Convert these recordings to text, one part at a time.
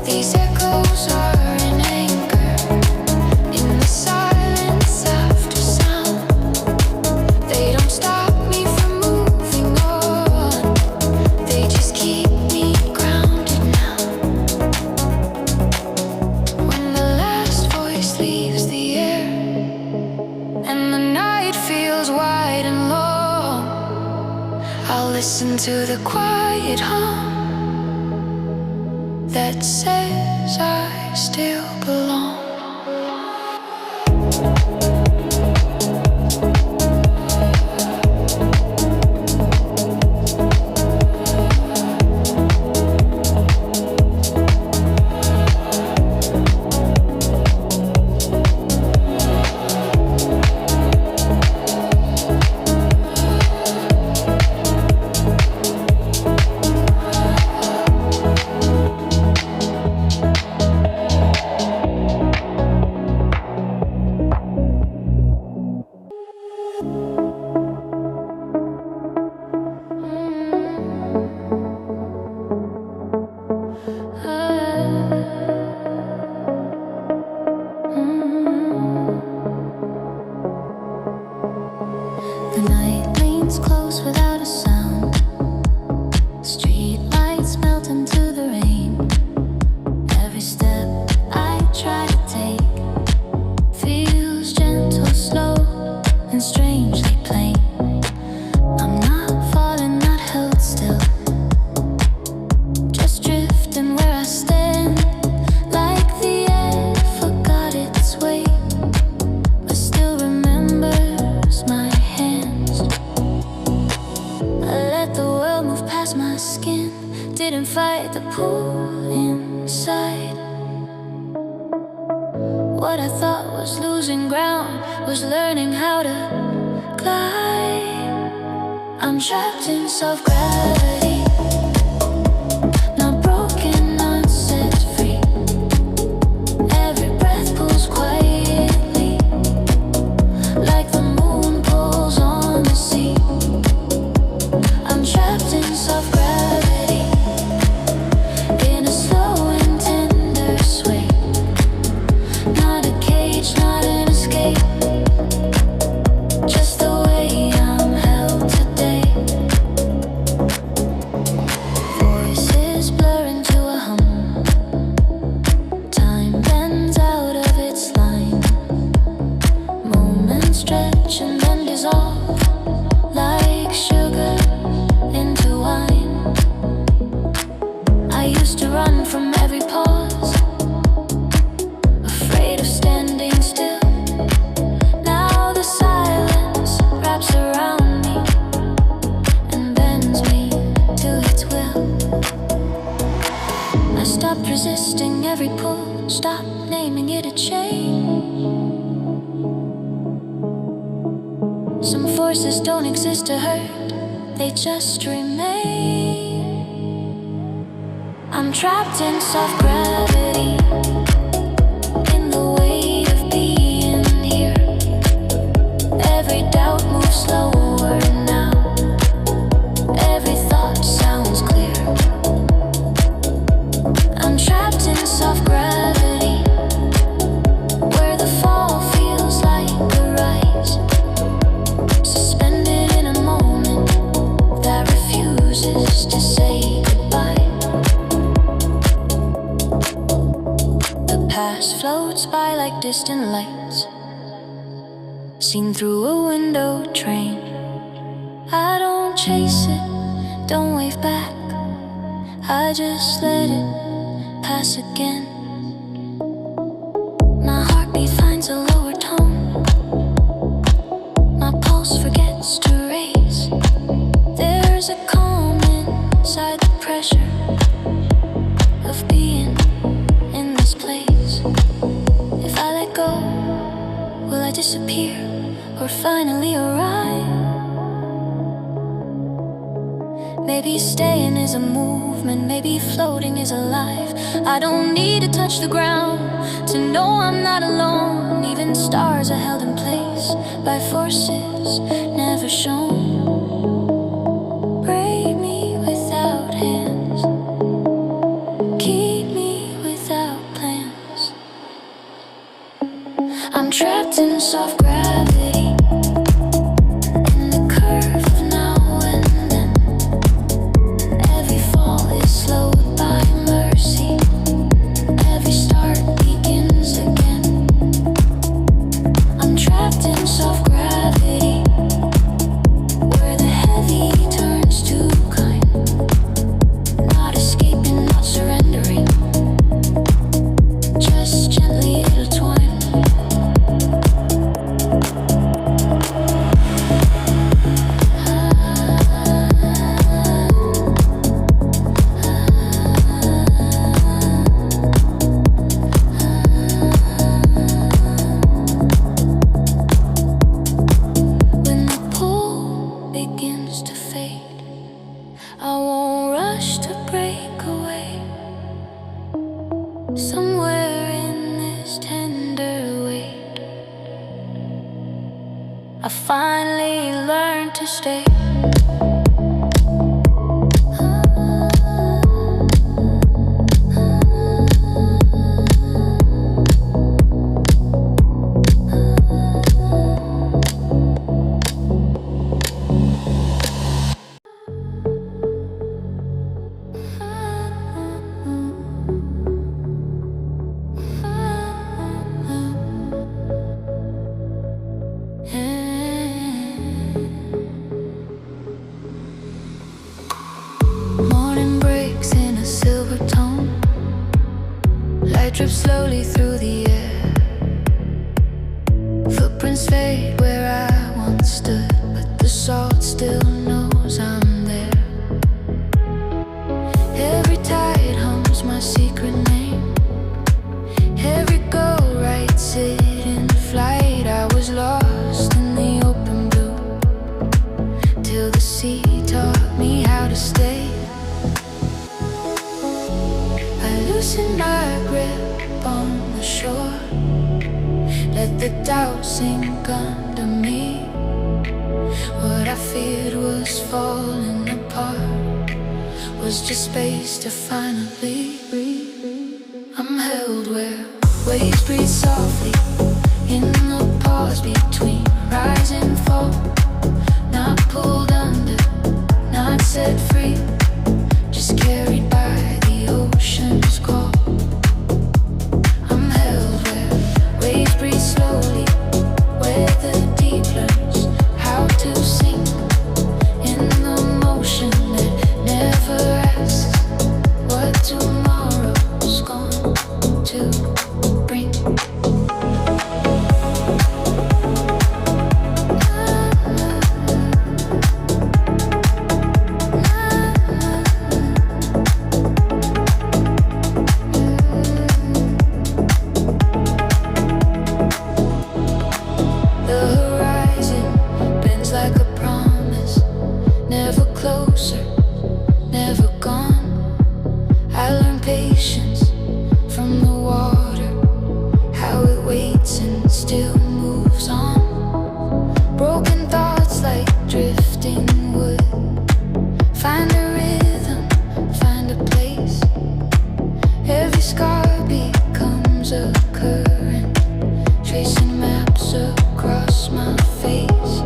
These I'll listen to the quiet hum that says I still belong. Just remain. I'm trapped in soft gravity, in the weight of being here. Every doubt moves slower now. Every thought sounds clear. I'm trapped in soft gravity, where the fall feels like a rise. Suspended in a moment that refuses to say goodbye. The past floats by like distant lights, seen through a window train. I don't chase it, don't wave back, I just let it pass again. My heartbeat finds a lower tone, my pulse forgets to race. There's a calm inside the pressure of being in this place. If I let go, will I disappear or finally arrive? Maybe staying is a movement, maybe floating is alive. I don't need to touch the ground to know I'm not alone. Even stars are held in place by forces never shown. Break me without hands, keep me without plans. I'm trapped in soft gravity, in the curve of now and then. Every fall is slowed by mercy, every start begins again. I'm trapped in soft gravity, begins to fade. I won't rush to break away. Somewhere in this tender weight, I finally learned to stay. Morning breaks in a silver tone. Light drips slowly through the air. Footprints fade where I once stood, but the salt still knows I'm there. Every tide hums my secret name. Every go writes it in flight. I was lost in the open blue till the sea taught me how to stay. I loosen my grip on the shore. Let the doubt sink under me. What I feared was falling apart was just space to finally breathe. I'm held where waves breathe softly in the pause between rise and fall. Not pulled under, not set free, just carried by the ocean's call. I'm held where waves breathe slowly, where the deep learns how to sing in the motion that never asks what tomorrow's going to bring. The horizon bends like a promise, never closer, never gone. I learned patience from the water, how it waits and still moves on. Broken thoughts like drifting wood, find a rhythm, find a place. Every scar becomes a current, tracing maps across my face.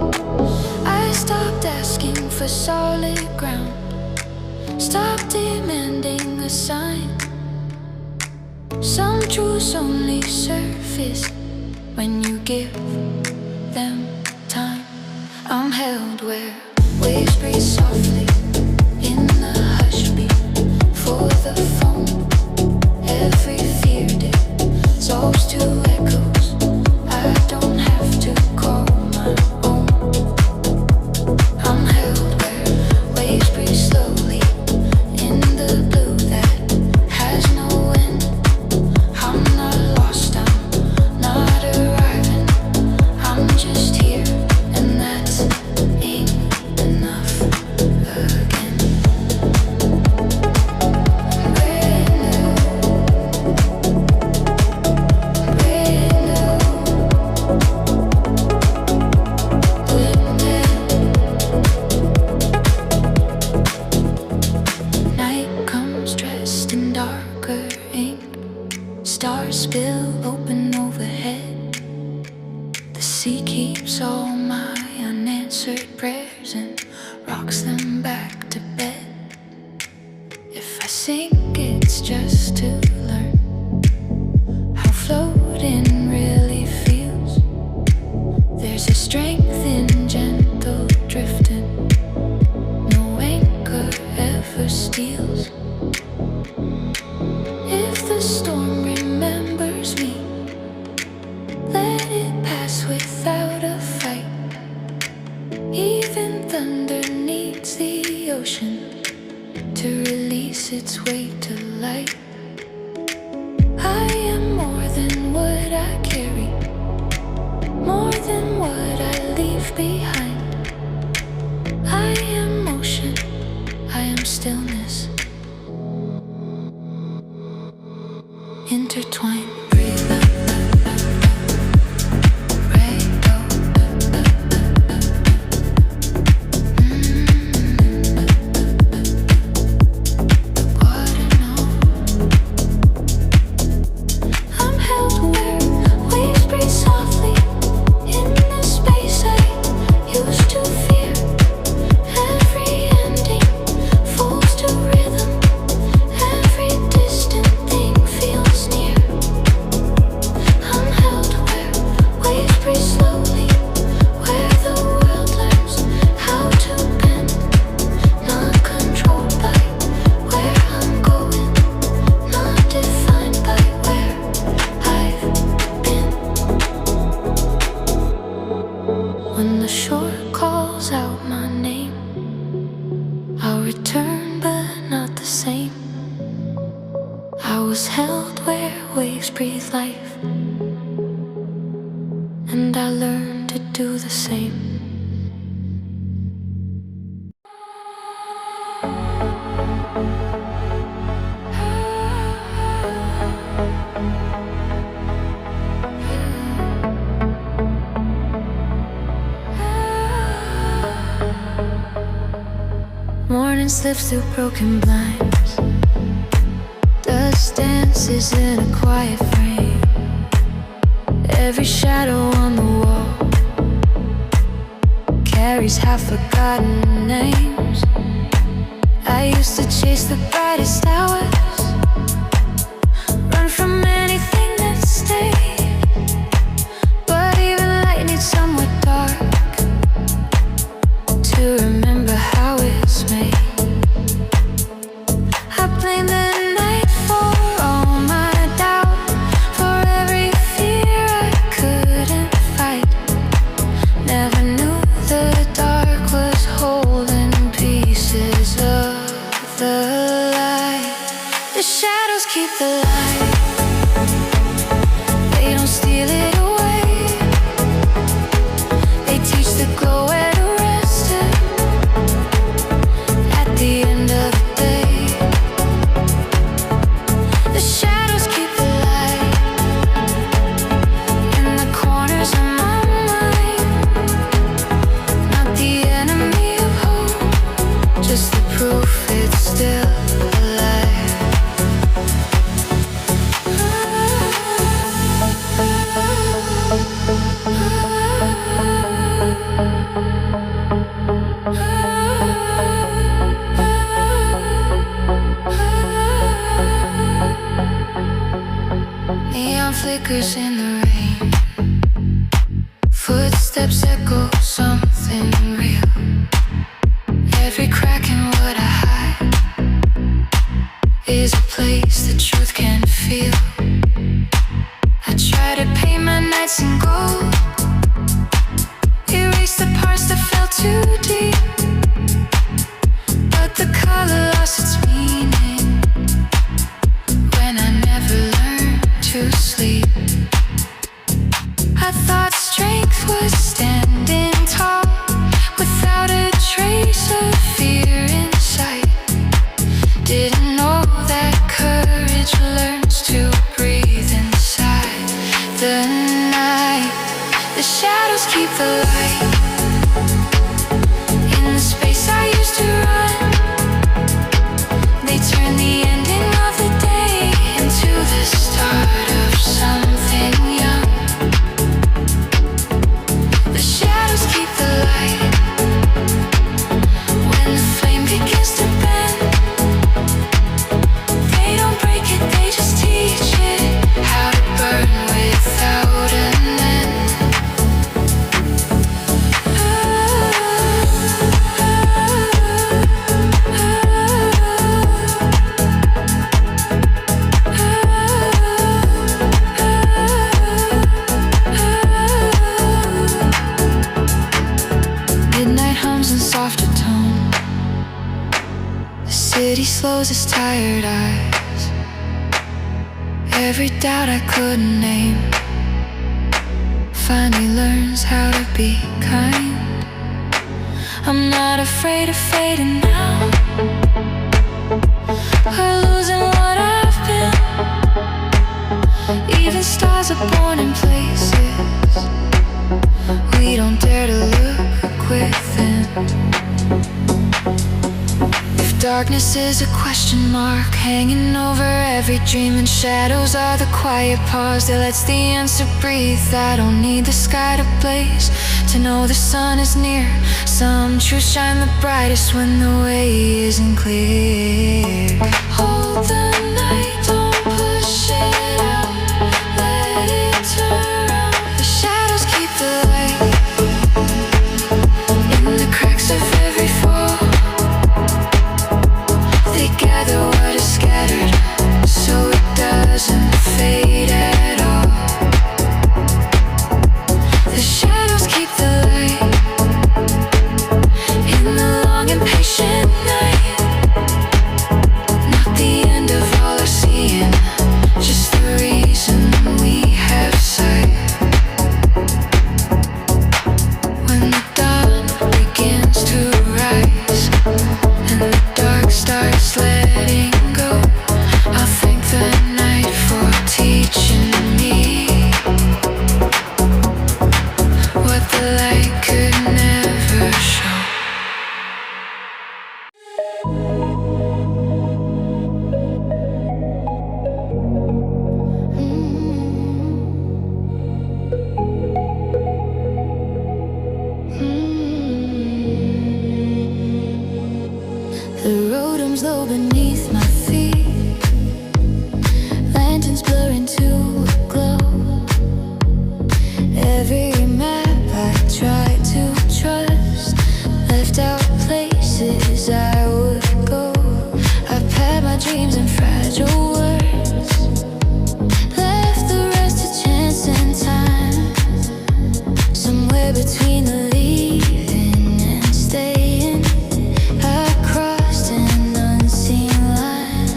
I stopped asking for solid ground, stopped demanding a sign. Some truths only surface when you give them time. I'm held where waves breathe softly in the hush beat for the phone. Every fear dissolves to echoes I don't have to call my own. I'm held where waves breathe slowly in the blue that has no end. I'm not lost, I'm not arriving, I'm just here, and that's ain't enough again. Brand new, brand new, night comes dressed in darker ink. Stars spill open overhead. The sea keeps all my unanswered prayers and rocks them back to bed. If I sink, it's just to learn how floating really feels. There's a strength in gentle drifting no anchor ever steals. If the storm remembers me, let it pass without a fight. Even thunder needs the ocean to release its weight to light. I am more than what I carry, more than what I leave behind. I intertwine. Morning slips through broken blinds. Dust dances in a quiet frame. Every shadow on the wall carries half-forgotten names. I used to chase the brightest hours, run from anything that stayed. But even light needs somewhere dark to remember how it's made. I blame the night for all my doubt, for every fear I couldn't fight. Never knew the dark was holding pieces of the light. The shadows keep the light, they don't steal it away. They teach the glow where to rest it at the end of the day. The shadows keep the light in the corners of my mind. Not the enemy of hope, just the proof it's still alive. Neon flickers in the rain, footsteps echo something real. Every crack in what I hide is a place the truth can feel. I try to paint my nights in gold, erase the parts that felt too deep, but the color lost its meaning when I never learned to sleep. I thought strength was standing tall without a trace of fear in sight. Didn't know that courage learns to breathe inside the night. The shadows keep the light in the space I used to run. They turn the ending of the day into the start of something young. The shadows keep the light when the flame begins to bend. They don't break it, they just teach it how to burn without an end. Midnight hums in softer tone. The city slows its tired eyes. Every doubt I couldn't name finally learns how to be kind. I'm not afraid of fading now, or losing what I've been. If darkness is a question mark hanging over every dream, and shadows are the quiet pause that lets the answer breathe, I don't need the sky to blaze to know the sun is near. Some truths shine the brightest when the way isn't clear. Hold the night, don't push it out, let it turn out. The shadows keep the light in the cracks of every fall. They gather what is scattered so it doesn't fade at all. The shadows keep the light in the long and patient night. Not the end of all our seeing, just the reason we have sight. When the dawn begins to rise and the dark starts letting go, I'll thank the night for teaching me what the light could never show. The rotom's low beneath my feet, lanterns blur into a glow. Every map I tried to trust left out places I would go. I packed my dreams in fragile words, left the rest to chance and time. Somewhere between the leaving and staying, I crossed an unseen line.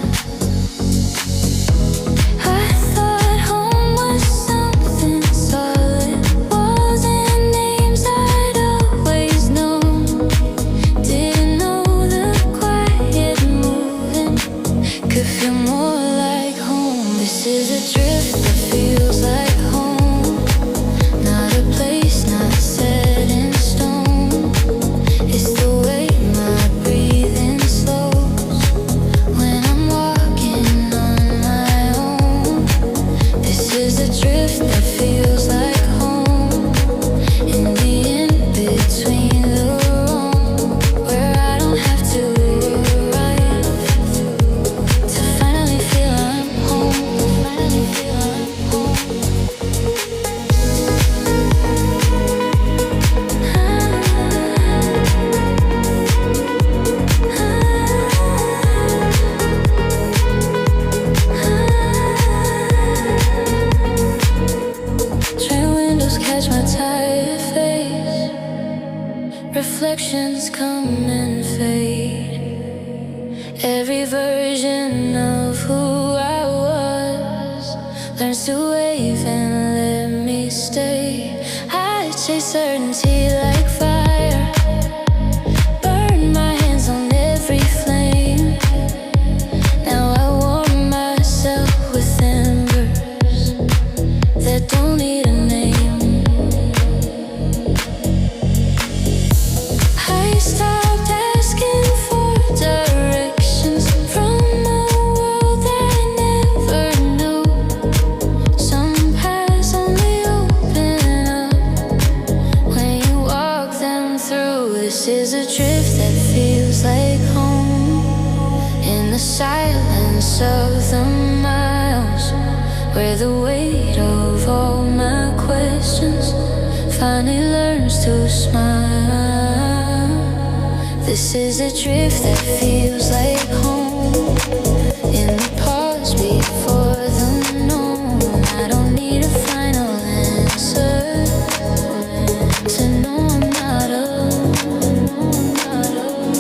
I thought home was something solid, walls and names I'd always known. Didn't know the quiet moving could feel more like home. This is a drift that feels like home, not a place, not set in stone. It's the way my breathing slows when I'm walking on my own. This is a drift that feels like home, in the in-between the roam, where I don't have to arrive to finally feel I'm home, finally feel I'm home. Train windows catch my tired face, reflections come and fade. Every version of who I was learns to wave and let me stay. I chase certainty like fire, burn my hands on every flame. Now I warm myself with embers that don't need a name. I stopped asking for directions from a world that never knew. Some paths only open up when you walk them through. This is a drift that feels like home, in the silence of the miles, where the weight of all my questions finally learns to smile. This is a drift that feels like home, in the pause before the known. I don't need a final answer to know I'm not alone, not alone.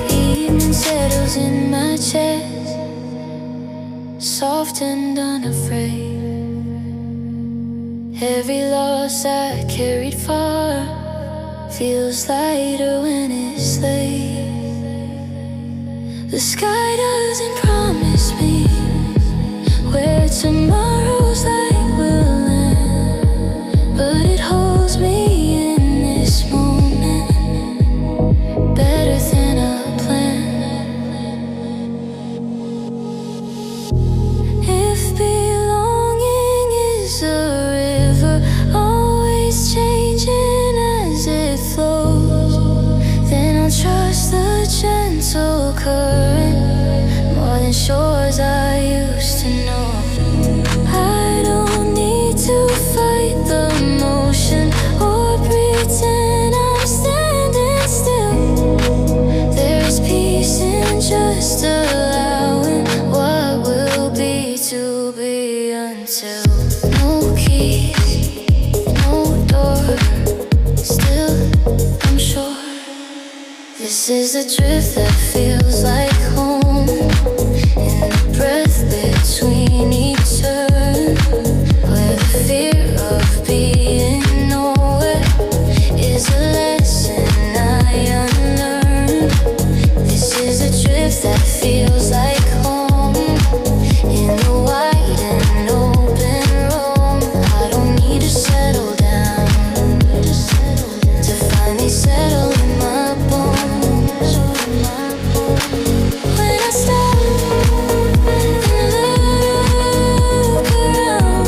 Evening settles in my chest, soft and unafraid. Every loss I carried far feels lighter when it's late. The sky doesn't promise me where tomorrow's light will land, but it holds me in this moment better than a plan. If belonging is a river, always changing as it flows, then I'll trust the gentle current more than shores I used to know. I don't need to fight the motion or pretend I'm standing still. There's peace in just allowing what will be to be until no keys, no door. Still, I'm sure this is a drift that feels like home, in the breath between each turn, where the fear of being nowhere is a lesson I unlearned. This is a drift that feels like home, in the wide and open roam. I don't need to settle down to finally settle in my bones. When I stop and look around,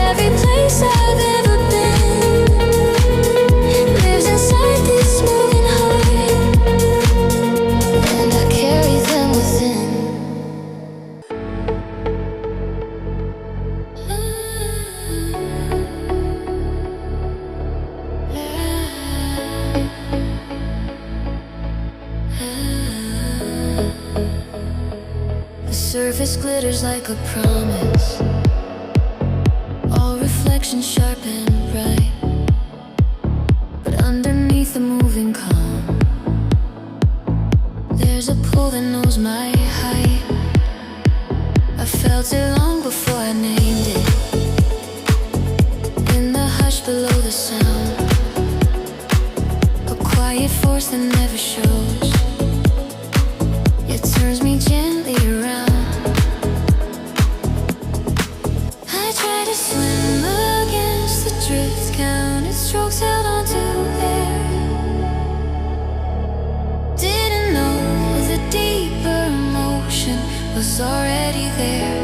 every place I've ever been lives inside this moving heart, and I carry them within. The surface glitters like a promise, all reflections sharp and bright, but underneath the moving calm, there's a pull that knows my height. I felt it long before I named it, in the hush below the sound, a quiet force that never shows, it turns me gently around. I try to swim against the drift, counted strokes held onto air. Didn't know the deeper emotion was already there.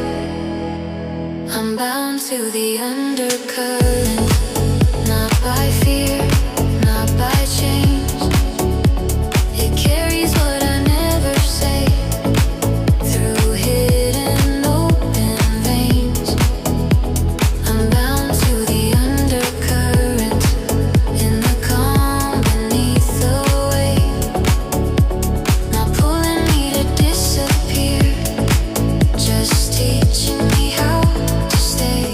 I'm bound to the undercurrent, not by fear, not by change. It carries what I never say through hidden open veins. I'm bound to the undercurrent, in the calm beneath the wave, not pulling me to disappear, just teaching me how to stay.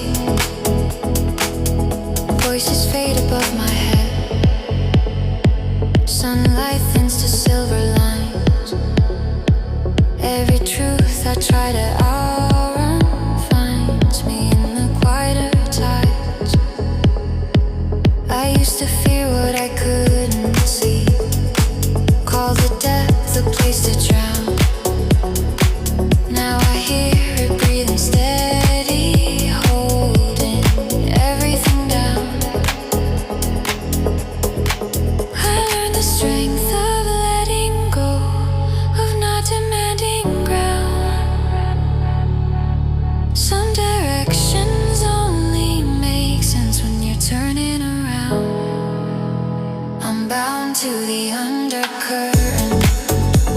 Voices fade above my head, sunlight thins to silver lines. Every truth I try to outrun finds me in the quieter tides. I used to fear what I couldn't see, call the depth a place to drown. Now I hear it breathing steady, holding everything down. I learned the strength of letting go, of not demanding ground. Some directions only make sense when you're turning around. I'm bound to the undercurrent,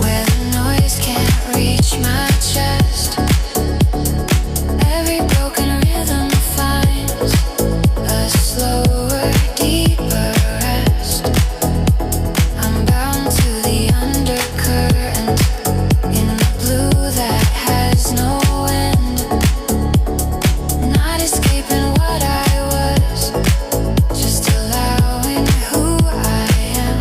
where the noise can't reach my chest. Every broken rhythm finds a slower, deeper rest. I'm bound to the undercurrent, in the blue that has no end, not escaping what I was, just allowing who I am.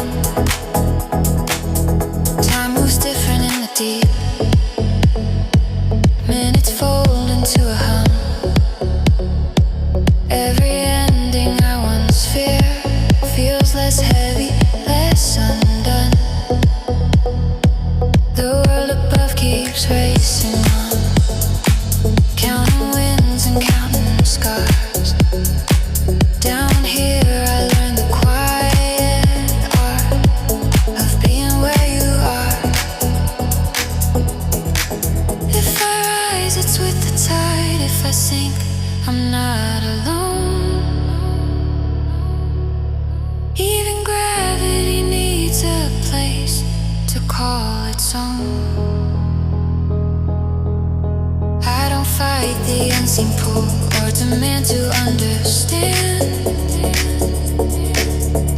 began to understand.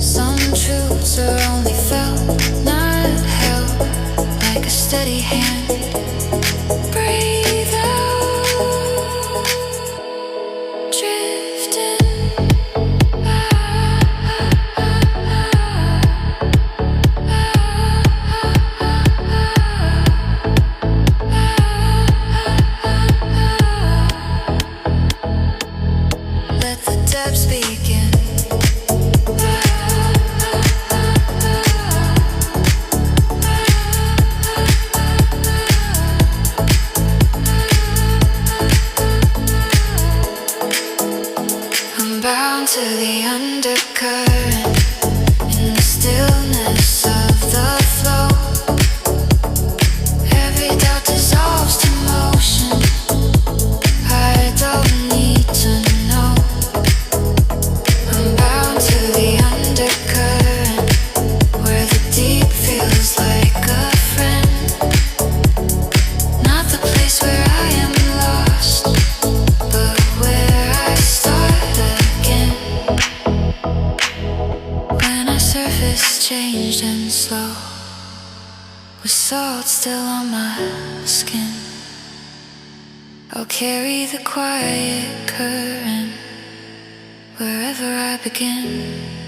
Some truths are only felt, not held, like a steady hand. Breathe out, drifting. Let the depths begin. I'm bound to the undercurrent in the stillness of the flow. Every doubt dissolves to motion. I don't need to know. I'm bound to the undercurrent where the deep feels like a friend. Not the place where I am lost, but where I start again. When our surface changed and slow, with salt still on my skin, I'll carry the quiet current wherever I begin.